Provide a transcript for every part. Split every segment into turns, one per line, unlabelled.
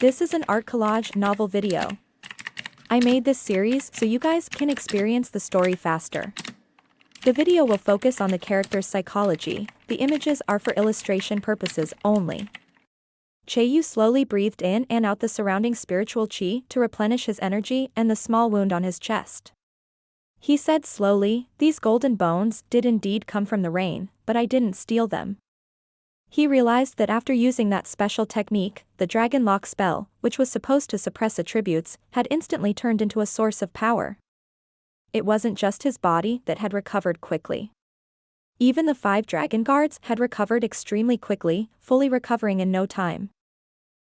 This is an art collage novel video. I made this series so you guys can experience the story faster. The video will focus on the character's psychology, the images are for illustration purposes only. Yu slowly breathed in and out the surrounding spiritual qi to replenish his energy and the small wound on his chest. He said slowly, "These golden bones did indeed come from the rain, but I didn't steal them." He realized that after using that special technique, the dragon lock spell, which was supposed to suppress attributes, had instantly turned into a source of power. It wasn't just his body that had recovered quickly. Even the 5 dragon guards had recovered extremely quickly, fully recovering in no time.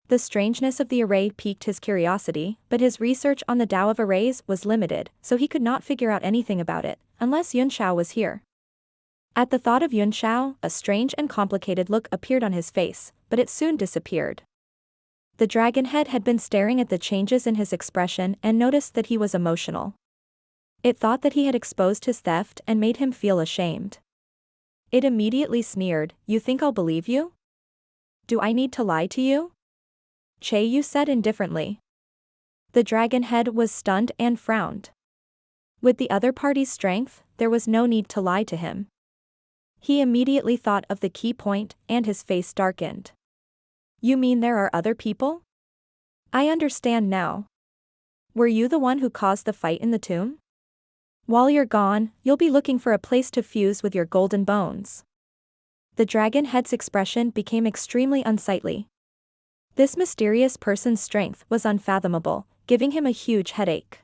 The strangeness of the array piqued his curiosity, but his research on the Tao of arrays was limited, so he could not figure out anything about it, unless Yunxiao was here. At the thought of Yunxiao, a strange and complicated look appeared on his face, but it soon disappeared. The dragon head had been staring at the changes in his expression and noticed that he was emotional. It thought that he had exposed his theft and made him feel ashamed. It immediately sneered, "You think I'll believe you? Do I need to lie to you?" Yu said indifferently. The dragon head was stunned and frowned. With the other party's strength, there was no need to lie to him. He immediately thought of the key point, and his face darkened. "You mean there are other people? I understand now. Were you the one who caused the fight in the tomb? While you're gone, you'll be looking for a place to fuse with your golden bones." The dragon head's expression became extremely unsightly. This mysterious person's strength was unfathomable, giving him a huge headache.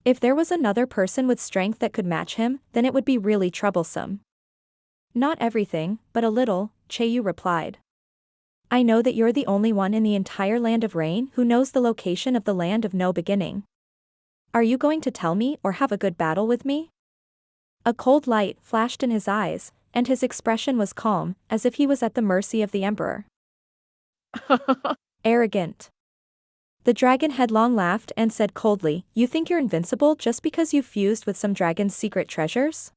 If there was another person with strength that could match him, then it would be really troublesome. "Not everything, but a little," Yu replied. "I know that you're the only one in the entire land of rain who knows the location of the land of no beginning. Are you going to tell me or have a good battle with me?" A cold light flashed in his eyes, and his expression was calm, as if he was at the mercy of the emperor. Arrogant. The dragon headlong laughed and said coldly, "You think you're invincible just because you fused with some dragon's secret treasures?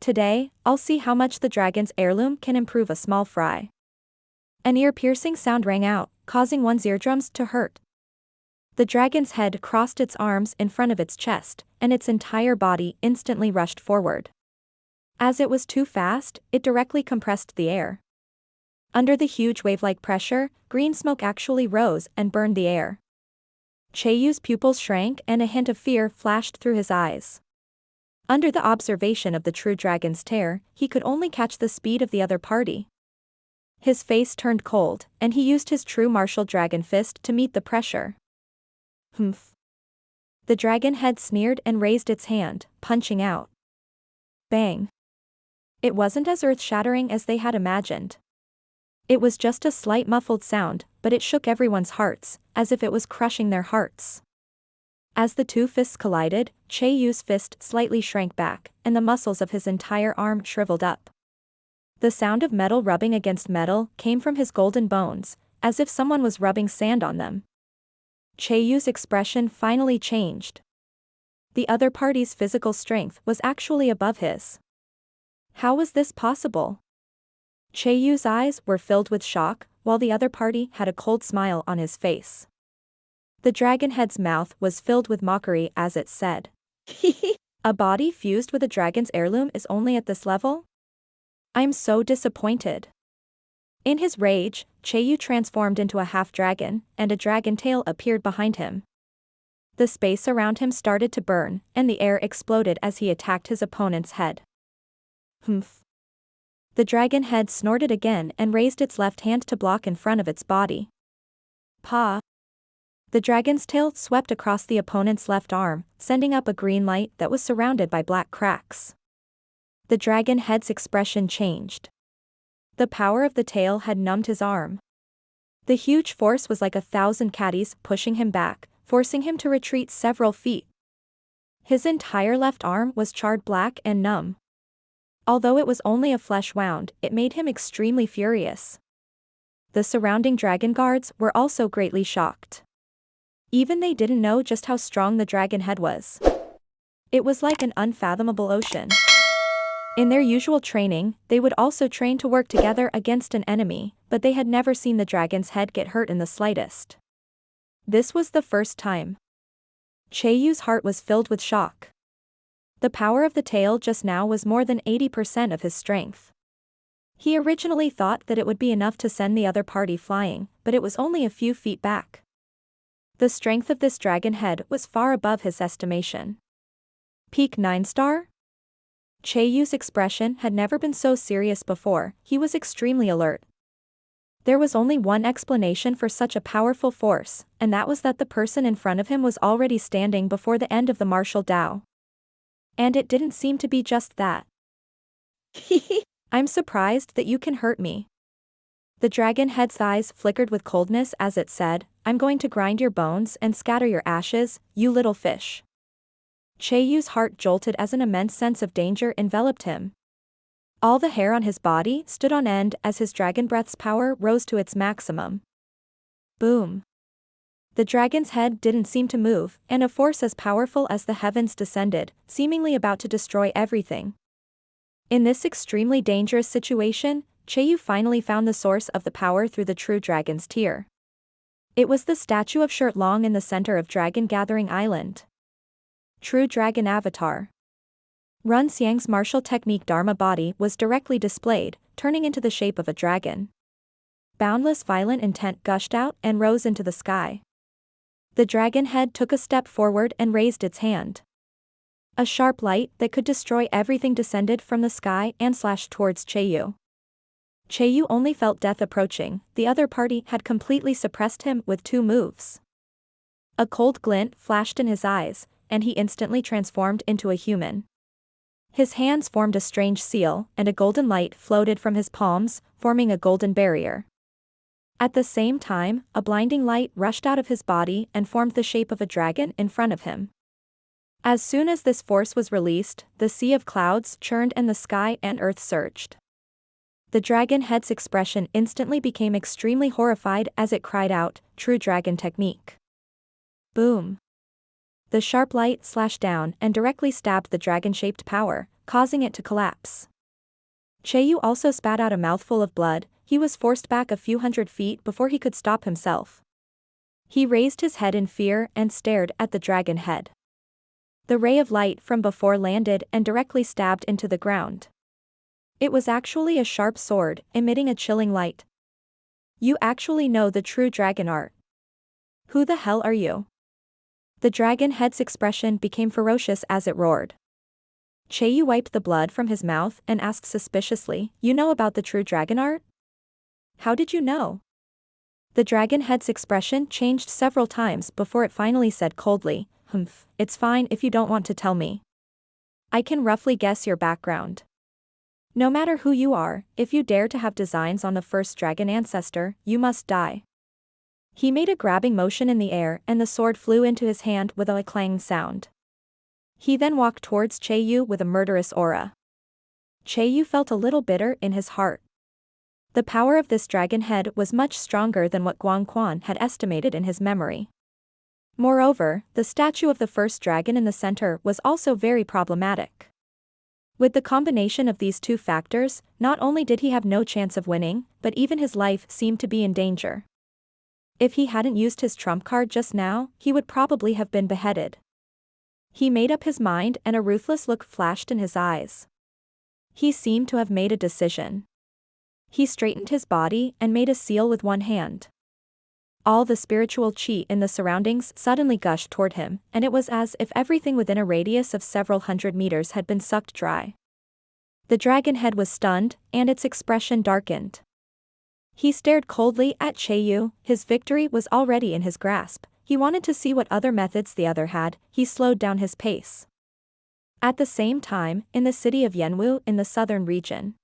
Today, I'll see how much the dragon's heirloom can improve a small fry." An ear-piercing sound rang out, causing one's eardrums to hurt. The dragon's head crossed its arms in front of its chest, and its entire body instantly rushed forward. As it was too fast, it directly compressed the air. Under the huge wave-like pressure, green smoke actually rose and burned the air. Yu's pupils shrank and a hint of fear flashed through his eyes. Under the observation of the true dragon's tear, he could only catch the speed of the other party. His face turned cold, and he used his true martial dragon fist to meet the pressure. "Humph." The dragon head sneered and raised its hand, punching out. Bang. It wasn't as earth-shattering as they had imagined. It was just a slight muffled sound, but it shook everyone's hearts, as if it was crushing their hearts. As the two fists collided, Yu's fist slightly shrank back, and the muscles of his entire arm shriveled up. The sound of metal rubbing against metal came from his golden bones, as if someone was rubbing sand on them. Yu's expression finally changed. The other party's physical strength was actually above his. How was this possible? Yu's eyes were filled with shock, while the other party had a cold smile on his face. The dragon head's mouth was filled with mockery as it said, "A body fused with a dragon's heirloom is only at this level? I'm so disappointed." In his rage, Yu transformed into a half-dragon, and a dragon tail appeared behind him. The space around him started to burn, and the air exploded as he attacked his opponent's head. Humph. The dragon head snorted again and raised its left hand to block in front of its body. Pa. The dragon's tail swept across the opponent's left arm, sending up a green light that was surrounded by black cracks. The dragon head's expression changed. The power of the tail had numbed his arm. The huge force was like 1,000 caddies pushing him back, forcing him to retreat several feet. His entire left arm was charred black and numb. Although it was only a flesh wound, it made him extremely furious. The surrounding dragon guards were also greatly shocked. Even they didn't know just how strong the dragon head was. It was like an unfathomable ocean. In their usual training, they would also train to work together against an enemy, but they had never seen the dragon's head get hurt in the slightest. This was the first time. Cheiyu's heart was filled with shock. The power of the tail just now was more than 80% of his strength. He originally thought that it would be enough to send the other party flying, but it was only a few feet back. The strength of this dragon head was far above his estimation. Peak 9-star? Cheiyu's expression had never been so serious before. He was extremely alert. There was only one explanation for such a powerful force, and that was that the person in front of him was already standing before the end of the martial Tao. And it didn't seem to be just that. I'm surprised that you can hurt me. The dragon head's eyes flickered with coldness as it said, I'm going to grind your bones and scatter your ashes, you little fish. Cheiyu's heart jolted as an immense sense of danger enveloped him. All the hair on his body stood on end as his dragon breath's power rose to its maximum. Boom. The dragon's head didn't seem to move, and a force as powerful as the heavens descended, seemingly about to destroy everything. In this extremely dangerous situation, Cheiyu finally found the source of the power through the true dragon's tear. It was the statue of Shirt Long in the center of Dragon Gathering Island. True Dragon Avatar. Run Xiang's martial technique Dharma body was directly displayed, turning into the shape of a dragon. Boundless violent intent gushed out and rose into the sky. The dragon head took a step forward and raised its hand. A sharp light that could destroy everything descended from the sky and slashed towards Cheiyu. Cheiyu only felt death approaching. The other party had completely suppressed him with 2 moves. A cold glint flashed in his eyes, and he instantly transformed into a human. His hands formed a strange seal, and a golden light floated from his palms, forming a golden barrier. At the same time, a blinding light rushed out of his body and formed the shape of a dragon in front of him. As soon as this force was released, the sea of clouds churned and the sky and earth surged. The dragon head's expression instantly became extremely horrified as it cried out, "True dragon technique." Boom. The sharp light slashed down and directly stabbed the dragon-shaped power, causing it to collapse. Cheiyu also spat out a mouthful of blood. He was forced back a few hundred feet before he could stop himself. He raised his head in fear and stared at the dragon head. The ray of light from before landed and directly stabbed into the ground. It was actually a sharp sword, emitting a chilling light. You actually know the true dragon art. Who the hell are you? The dragon head's expression became ferocious as it roared. Cheiyu wiped the blood from his mouth and asked suspiciously, "You know about the true dragon art? How did you know?" The dragon head's expression changed several times before it finally said coldly, "Humph, it's fine if you don't want to tell me. I can roughly guess your background. No matter who you are, if you dare to have designs on the first dragon ancestor, you must die." He made a grabbing motion in the air and the sword flew into his hand with a clang sound. He then walked towards Cheiyu with a murderous aura. Cheiyu felt a little bitter in his heart. The power of this dragon head was much stronger than what Guangquan had estimated in his memory. Moreover, the statue of the first dragon in the center was also very problematic. With the combination of these 2 factors, not only did he have no chance of winning, but even his life seemed to be in danger. If he hadn't used his trump card just now, he would probably have been beheaded. He made up his mind and a ruthless look flashed in his eyes. He seemed to have made a decision. He straightened his body and made a seal with one hand. All the spiritual chi in the surroundings suddenly gushed toward him, and it was as if everything within a radius of several hundred meters had been sucked dry. The dragon head was stunned, and its expression darkened. He stared coldly at Cheiyu. His victory was already in his grasp. He wanted to see what other methods the other had. He slowed down his pace. At the same time, in the city of Yanwu in the southern region,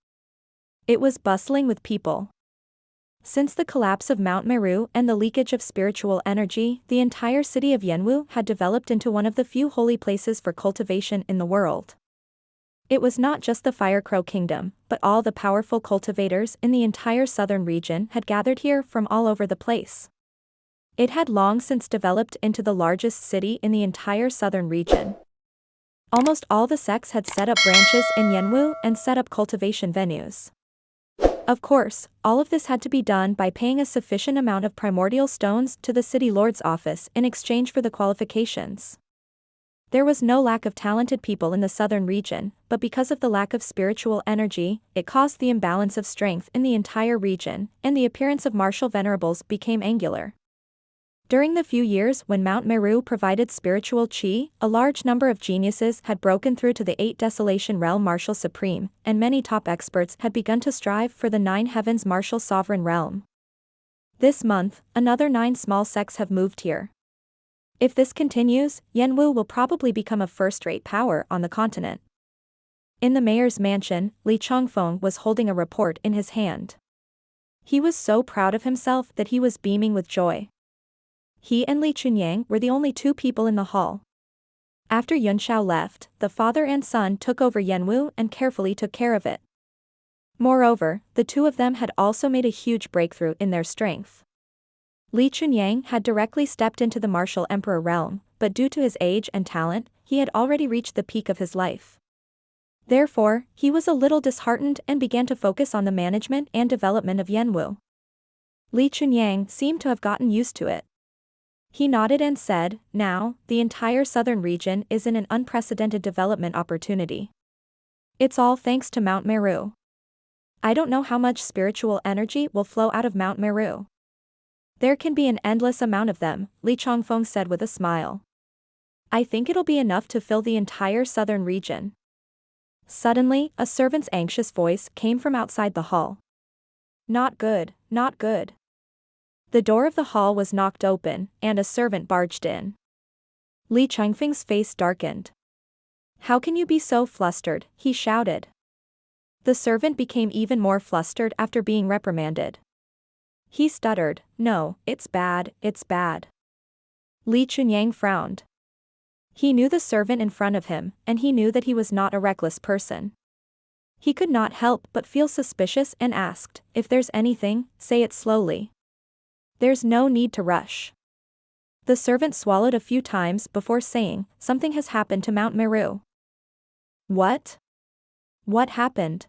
it was bustling with people. Since the collapse of Mount Meru and the leakage of spiritual energy, the entire city of Yanwu had developed into one of the few holy places for cultivation in the world. It was not just the Firecrow Kingdom, but all the powerful cultivators in the entire southern region had gathered here from all over the place. It had long since developed into the largest city in the entire southern region. Almost all the sects had set up branches in Yanwu and set up cultivation venues. Of course, all of this had to be done by paying a sufficient amount of primordial stones to the city lord's office in exchange for the qualifications. There was no lack of talented people in the southern region, but because of the lack of spiritual energy, it caused the imbalance of strength in the entire region, and the appearance of martial venerables became angular. During the few years when Mount Meru provided spiritual chi, a large number of geniuses had broken through to the 8 Desolation Realm Martial Supreme, and many top experts had begun to strive for the 9 Heavens Martial Sovereign Realm. This month, another 9 small sects have moved here. If this continues, Yanwu will probably become a first-rate power on the continent. In the mayor's mansion, Li Chongfeng was holding a report in his hand. He was so proud of himself that he was beaming with joy. He and Li Chunyang were the only 2 people in the hall. After Yunxiao left, the father and son took over Yanwu and carefully took care of it. Moreover, the 2 of them had also made a huge breakthrough in their strength. Li Chunyang had directly stepped into the martial emperor realm, but due to his age and talent, he had already reached the peak of his life. Therefore, he was a little disheartened and began to focus on the management and development of Yanwu. Li Chunyang seemed to have gotten used to it. He nodded and said, "Now, the entire southern region is in an unprecedented development opportunity. It's all thanks to Mount Meru. I don't know how much spiritual energy will flow out of Mount Meru. There can be an endless amount of them," Li Chongfeng said with a smile. "I think it'll be enough to fill the entire southern region." Suddenly, a servant's anxious voice came from outside the hall. "Not good, not good." The door of the hall was knocked open, and a servant barged in. Li Chongfeng's face darkened. "How can you be so flustered?" he shouted. The servant became even more flustered after being reprimanded. He stuttered, "No, it's bad, it's bad." Li Chunyang frowned. He knew the servant in front of him, and he knew that he was not a reckless person. He could not help but feel suspicious and asked, "If there's anything, say it slowly. There's no need to rush." The servant swallowed a few times before saying, "Something has happened to Mount Meru." "What? What happened?"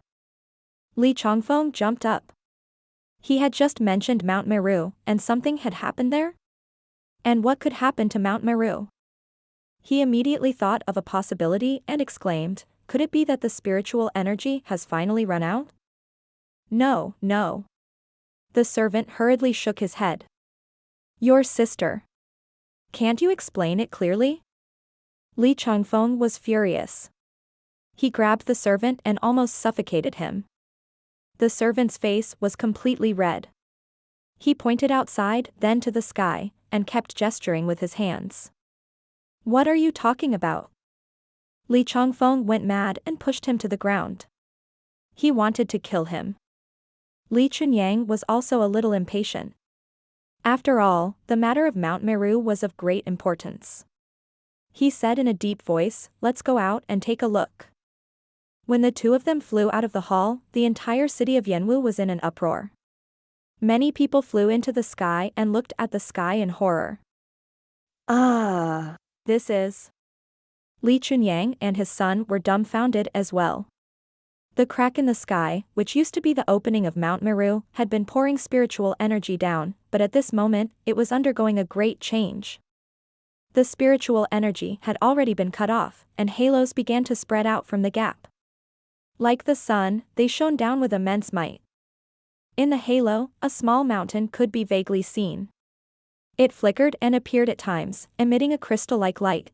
Li Chongfeng jumped up. He had just mentioned Mount Meru, and something had happened there? And what could happen to Mount Meru? He immediately thought of a possibility and exclaimed, "Could it be that the spiritual energy has finally run out?" "No, no." The servant hurriedly shook his head. "Your sister. Can't you explain it clearly?" Li Chongfeng was furious. He grabbed the servant and almost suffocated him. The servant's face was completely red. He pointed outside, then to the sky, and kept gesturing with his hands. "What are you talking about?" Li Chongfeng went mad and pushed him to the ground. He wanted to kill him. Li Chunyang was also a little impatient. After all, the matter of Mount Meru was of great importance. He said in a deep voice, "Let's go out and take a look." When the 2 of them flew out of the hall, the entire city of Yanwu was in an uproar. Many people flew into the sky and looked at the sky in horror. This is... Li Chunyang and his son were dumbfounded as well. The crack in the sky, which used to be the opening of Mount Meru, had been pouring spiritual energy down, but at this moment, it was undergoing a great change. The spiritual energy had already been cut off, and halos began to spread out from the gap. Like the sun, they shone down with immense might. In the halo, a small mountain could be vaguely seen. It flickered and appeared at times, emitting a crystal-like light.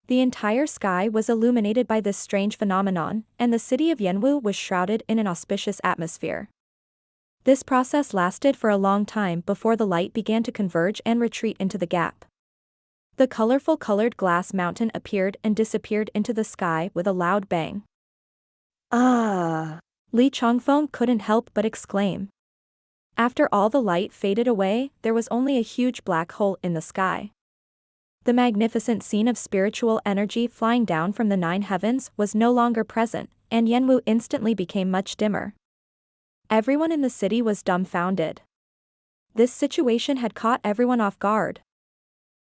The entire sky was illuminated by this strange phenomenon, and the city of Yanwu was shrouded in an auspicious atmosphere. This process lasted for a long time before the light began to converge and retreat into the gap. The colorful colored glass mountain appeared and disappeared into the sky with a loud bang. Li Chongfeng couldn't help but exclaim. After all the light faded away, there was only a huge black hole in the sky. The magnificent scene of spiritual energy flying down from the 9 heavens was no longer present, and Yanwu instantly became much dimmer. Everyone in the city was dumbfounded. This situation had caught everyone off guard.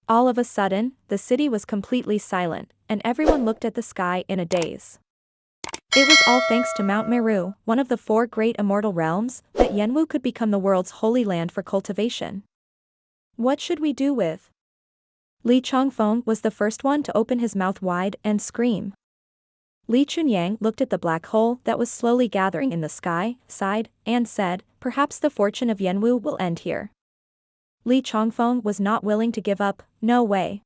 All of a sudden, the city was completely silent, and everyone looked at the sky in a daze. It was all thanks to Mount Meru, one of the 4 great immortal realms, that Yanwu could become the world's holy land for cultivation. What should we do with? Li Chongfeng was the first one to open his mouth wide and scream. Li Chunyang looked at the black hole that was slowly gathering in the sky, sighed, and said, perhaps the fortune of Yanwu will end here. Li Chongfeng was not willing to give up, no way.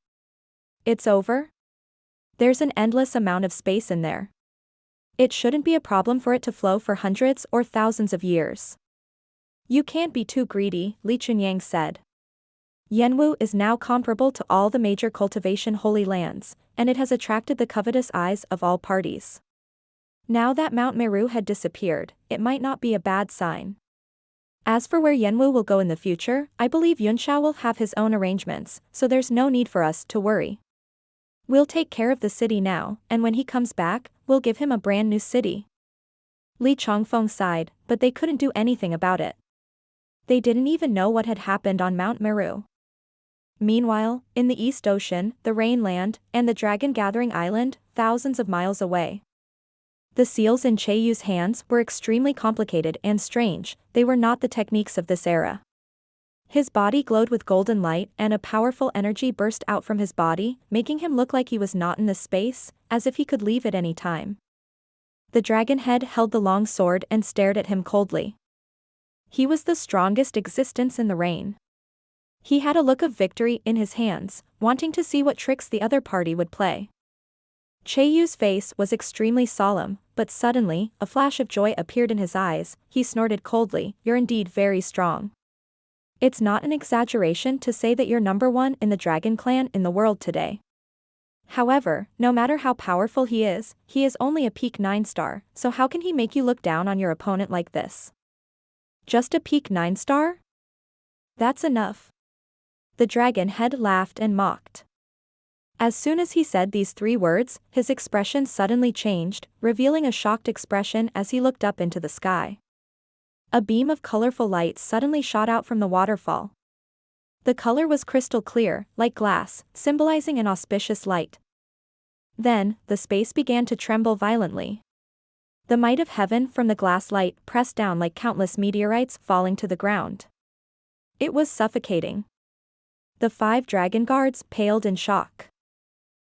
It's over? There's an endless amount of space in there. It shouldn't be a problem for it to flow for hundreds or thousands of years. You can't be too greedy, Li Chunyang said. Yanwu is now comparable to all the major cultivation holy lands, and it has attracted the covetous eyes of all parties. Now that Mount Meru had disappeared, it might not be a bad sign. As for where Yanwu will go in the future, I believe Yunxiao will have his own arrangements, so there's no need for us to worry. We'll take care of the city now, and when he comes back, we'll give him a brand new city. Li Chongfeng sighed, but they couldn't do anything about it. They didn't even know what had happened on Mount Meru. Meanwhile, in the East Ocean, the Rainland, and the dragon-gathering island, thousands of miles away. The seals in Cheiyu's hands were extremely complicated and strange, they were not the techniques of this era. His body glowed with golden light and a powerful energy burst out from his body, making him look like he was not in this space, as if he could leave at any time. The dragon head held the long sword and stared at him coldly. He was the strongest existence in the rain. He had a look of victory in his hands, wanting to see what tricks the other party would play. Cheiyu's face was extremely solemn, but suddenly, a flash of joy appeared in his eyes. He snorted coldly, "You're indeed very strong. It's not an exaggeration to say that you're number 1 in the dragon clan in the world today. However, no matter how powerful he is only a peak 9-star, so how can he make you look down on your opponent like this? Just a peak 9-star? That's enough." The dragon head laughed and mocked. As soon as he said these 3 words, his expression suddenly changed, revealing a shocked expression as he looked up into the sky. A beam of colorful light suddenly shot out from the waterfall. The color was crystal clear, like glass, symbolizing an auspicious light. Then, the space began to tremble violently. The might of heaven from the glass light pressed down like countless meteorites falling to the ground. It was suffocating. The 5 dragon guards paled in shock.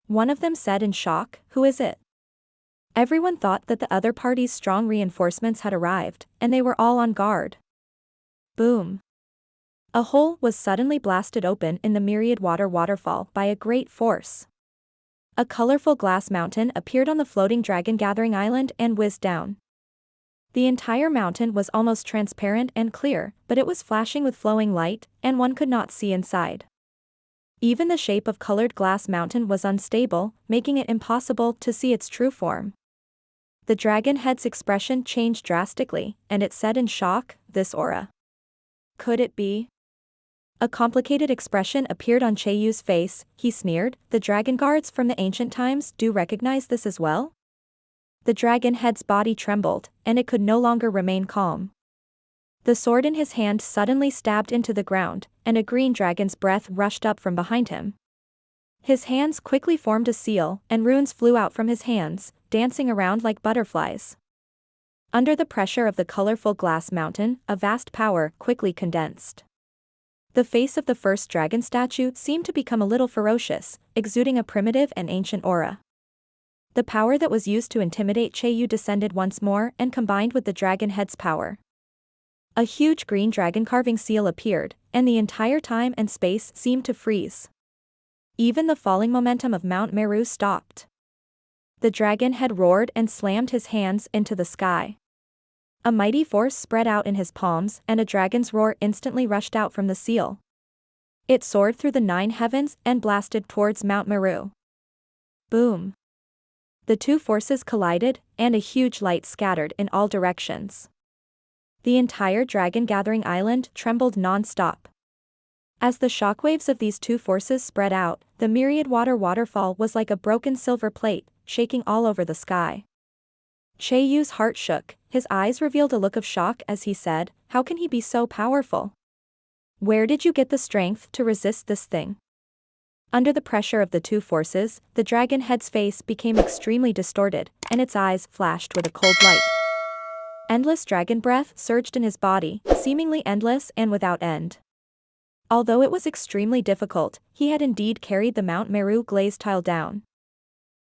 One of them said in shock, "Who is it?" Everyone thought that the other party's strong reinforcements had arrived, and they were all on guard. Boom. A hole was suddenly blasted open in the myriad waterfall by a great force. A colorful glass mountain appeared on the floating dragon-gathering island and whizzed down. The entire mountain was almost transparent and clear, but it was flashing with flowing light, and one could not see inside. Even the shape of colored glass mountain was unstable, making it impossible to see its true form. The dragon head's expression changed drastically, and it said in shock, "This aura. Could it be?" A complicated expression appeared on Cheiyu's face. He sneered, "The dragon guards from the ancient times do recognize this as well?" The dragon head's body trembled, and it could no longer remain calm. The sword in his hand suddenly stabbed into the ground, and a green dragon's breath rushed up from behind him. His hands quickly formed a seal, and runes flew out from his hands, dancing around like butterflies. Under the pressure of the colorful glass mountain, a vast power quickly condensed. The face of the first dragon statue seemed to become a little ferocious, exuding a primitive and ancient aura. The power that was used to intimidate Cheiyu descended once more and combined with the dragon head's power. A huge green dragon carving seal appeared, and the entire time and space seemed to freeze. Even the falling momentum of Mount Meru stopped. The dragon head roared and slammed his hands into the sky. A mighty force spread out in his palms, and a dragon's roar instantly rushed out from the seal. It soared through the 9 heavens and blasted towards Mount Meru. Boom. The 2 forces collided, and a huge light scattered in all directions. The entire dragon-gathering island trembled non-stop. As the shockwaves of these 2 forces spread out, the myriad waterfall was like a broken silver plate, shaking all over the sky. Cheiyu's heart shook, his eyes revealed a look of shock as he said, "How can he be so powerful? Where did you get the strength to resist this thing?" Under the pressure of the two forces, the dragon head's face became extremely distorted, and its eyes flashed with a cold light. Endless dragon breath surged in his body, seemingly endless and without end. Although it was extremely difficult, he had indeed carried the Mount Meru glazed tile down.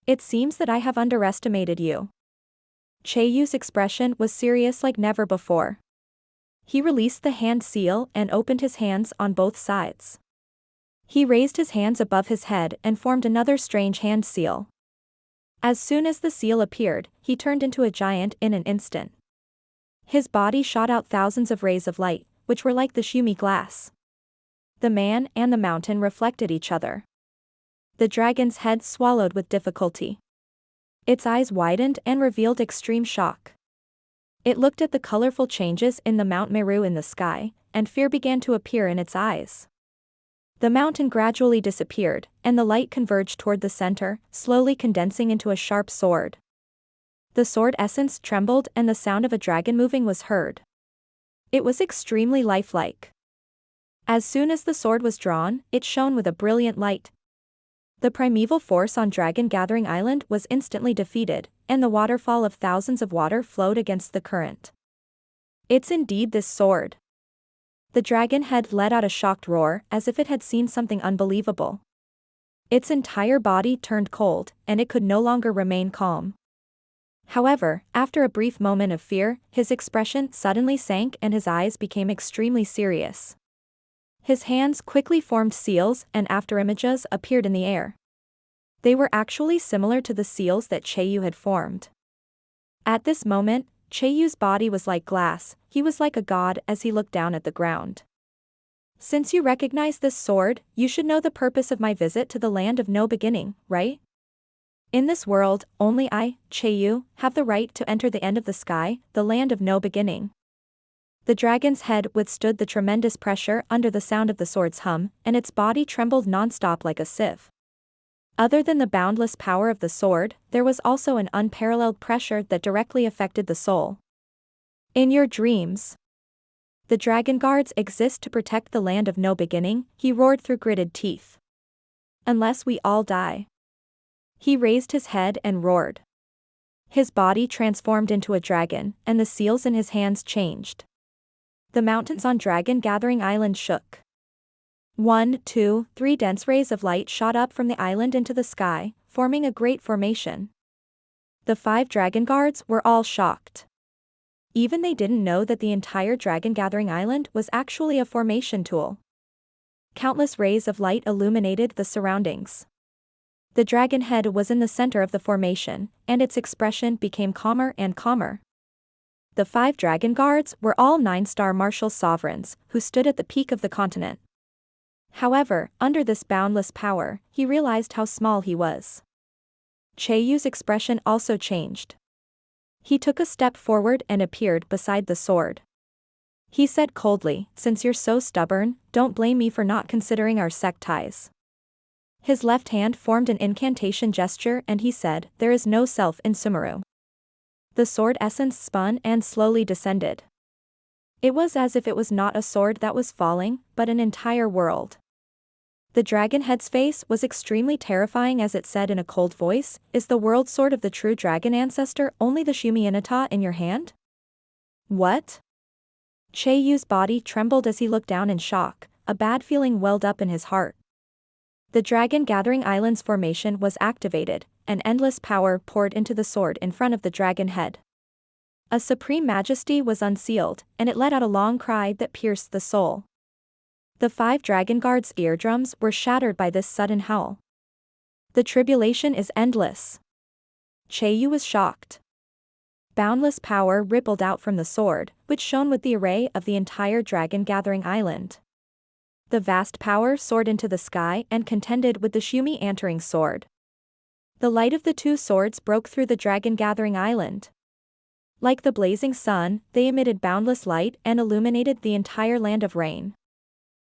It seems that I have underestimated you. Cheiyu's expression was serious like never before. He released the hand seal and opened his hands on both sides. He raised his hands above his head and formed another strange hand seal. As soon as the seal appeared, he turned into a giant in an instant. His body shot out thousands of rays of light, which were like the shumi glass. The man and the mountain reflected each other. The dragon's head swallowed with difficulty. Its eyes widened and revealed extreme shock. It looked at the colorful changes in the Mount Meru in the sky, and fear began to appear in its eyes. The mountain gradually disappeared, and the light converged toward the center, slowly condensing into a sharp sword. The sword essence trembled and the sound of a dragon moving was heard. It was extremely lifelike. As soon as the sword was drawn, it shone with a brilliant light. The primeval force on Dragon Gathering Island was instantly defeated, and the waterfall of thousands of water flowed against the current. It's indeed this sword. The dragon head let out a shocked roar, as if it had seen something unbelievable. Its entire body turned cold, and it could no longer remain calm. However, after a brief moment of fear, his expression suddenly sank and his eyes became extremely serious. His hands quickly formed seals and afterimages appeared in the air. They were actually similar to the seals that Cheiyu had formed. At this moment, Cheiyu's body was like glass, he was like a god as he looked down at the ground. Since you recognize this sword, you should know the purpose of my visit to the land of no beginning, right? In this world, only I, Cheiyu, have the right to enter the end of the sky, the land of no beginning. The dragon's head withstood the tremendous pressure under the sound of the sword's hum, and its body trembled non-stop like a sieve. Other than the boundless power of the sword, there was also an unparalleled pressure that directly affected the soul. In your dreams, the dragon guards exist to protect the land of no beginning, he roared through gritted teeth. Unless we all die. He raised his head and roared. His body transformed into a dragon, and the seals in his hands changed. The mountains on Dragon Gathering Island shook. 1, 2, 3 dense rays of light shot up from the island into the sky, forming a great formation. The 5 dragon guards were all shocked. Even they didn't know that the entire Dragon Gathering Island was actually a formation tool. Countless rays of light illuminated the surroundings. The dragon head was in the center of the formation, and its expression became calmer and calmer. The 5 dragon guards were all 9-star martial sovereigns, who stood at the peak of the continent. However, under this boundless power, he realized how small he was. Cheiyu's expression also changed. He took a step forward and appeared beside the sword. He said coldly, "Since you're so stubborn, don't blame me for not considering our sect ties." His left hand formed an incantation gesture and he said, "There is no self in Sumeru." The sword essence spun and slowly descended. It was as if it was not a sword that was falling, but an entire world. The dragon head's face was extremely terrifying as it said in a cold voice, "Is the world sword of the true dragon ancestor only the Shumi Inata in your hand?" What? Cheiyu's body trembled as he looked down in shock, a bad feeling welled up in his heart. The Dragon Gathering Island's formation was activated, and endless power poured into the sword in front of the dragon head. A supreme majesty was unsealed, and it let out a long cry that pierced the soul. The 5 dragon guards' eardrums were shattered by this sudden howl. The tribulation is endless. Cheiyu was shocked. Boundless power rippled out from the sword, which shone with the array of the entire Dragon Gathering Island. The vast power soared into the sky and contended with the Shumi Entering sword. The light of the 2 swords broke through the Dragon Gathering Island. Like the blazing sun, they emitted boundless light and illuminated the entire land of rain.